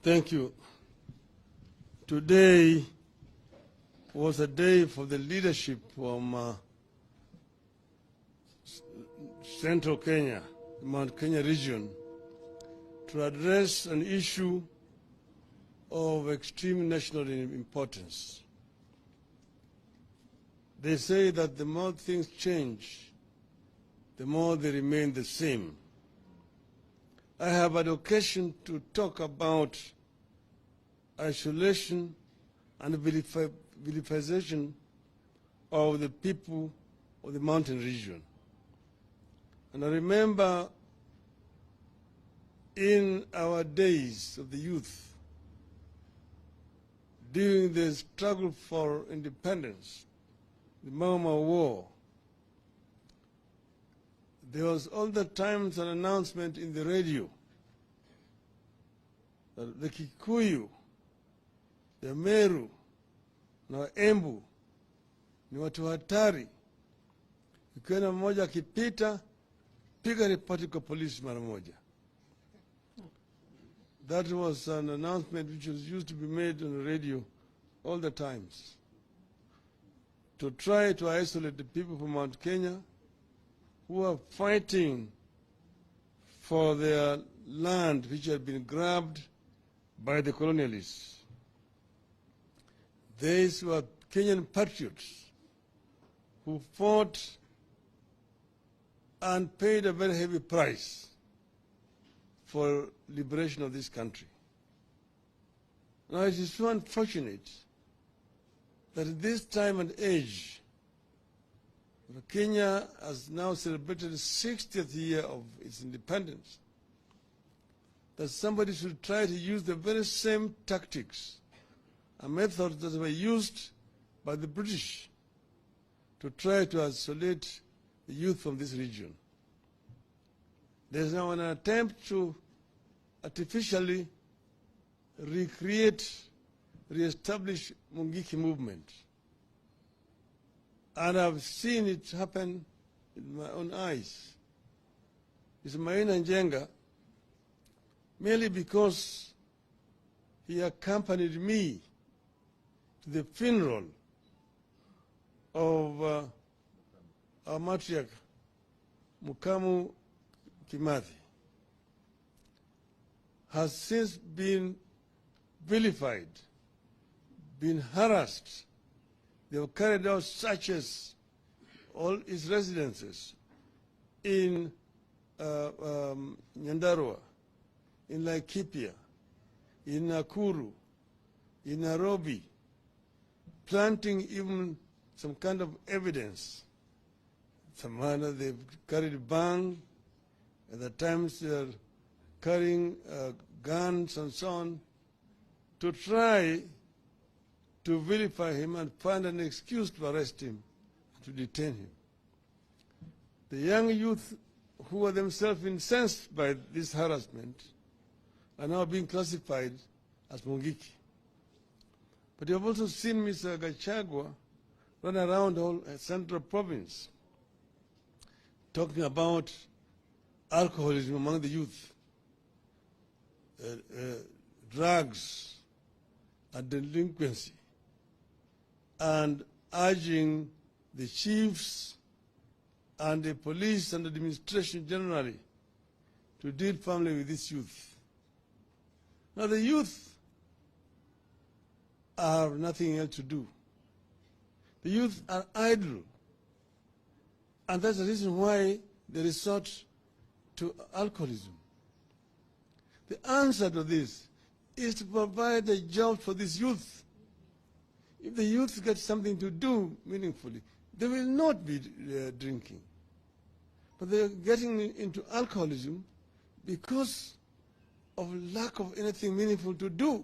Thank you. Today was a day for the leadership from Central Kenya, Mount Kenya region, to address an issue of extreme national importance. They say that the more things change, the more they remain the same. I have had occasion to talk about isolation and vilification of the people of the mountain region. And I remember in our days of the youth, during the struggle for independence, the Mau Mau War, there was all the times an announcement in the radio that the Kikuyu, the Meru, na Embu ni watu hatari. Ukiona mmoja akipita, piga ripoti kwa polisi mara moja. That was an announcement which was used to be made on the radio all the times, to try to isolate the people from Mount Kenya who are fighting for their land which had been grabbed by the colonialists. These were Kenyan patriots who fought and paid a very heavy price for liberation of this country. Now it is so unfortunate that at this time and age, Kenya has now celebrated the 60th year of its independence, that somebody should try to use the very same tactics and methods that were used by the British to try to isolate the youth from this region. There is now an attempt to artificially re-establish Mungiki movement. And I've seen it happen in my own eyes. It's Maina Njenga, merely because he accompanied me to the funeral of our matriarch, Mukamu Kimathi, has since been vilified, been harassed. They have carried out searches, all his residences in Nyandarua, in Laikipia, in Nakuru, in Nairobi, planting even some kind of evidence. Somehow they've carried bang, at the times they're carrying guns and so on, to try to vilify him and find an excuse to arrest him, to detain him. The young youth who are themselves incensed by this harassment are now being classified as Mungiki. But you have also seen Mr. Gachagua run around all Central Province talking about alcoholism among the youth, drugs, and delinquency, and urging the chiefs and the police and the administration generally to deal firmly with this youth. Now the youth have nothing else to do. The youth are idle. And that's the reason why they resort to alcoholism. The answer to this is to provide a job for this youth. If the youth get something to do meaningfully, they will not be drinking. But they are getting into alcoholism because of lack of anything meaningful to do.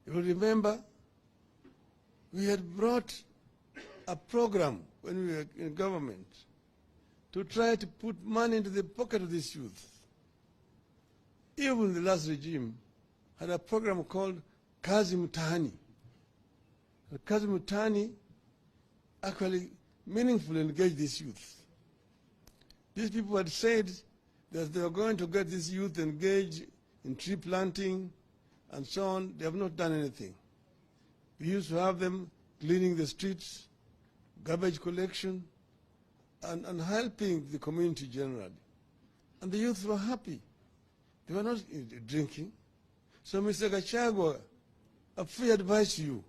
You will remember we had brought a program when we were in government to try to put money into the pocket of this youth. Even the last regime had a program called Kazi Mtaani. Kazi Mtaani actually meaningfully engaged this youth. These people had said that they were going to get this youth engaged in tree planting, and so on. They have not done anything. We used to have them cleaning the streets, garbage collection, and helping the community generally. And the youth were happy. They were not drinking. So, Mr. Gachagua, a free advice to you.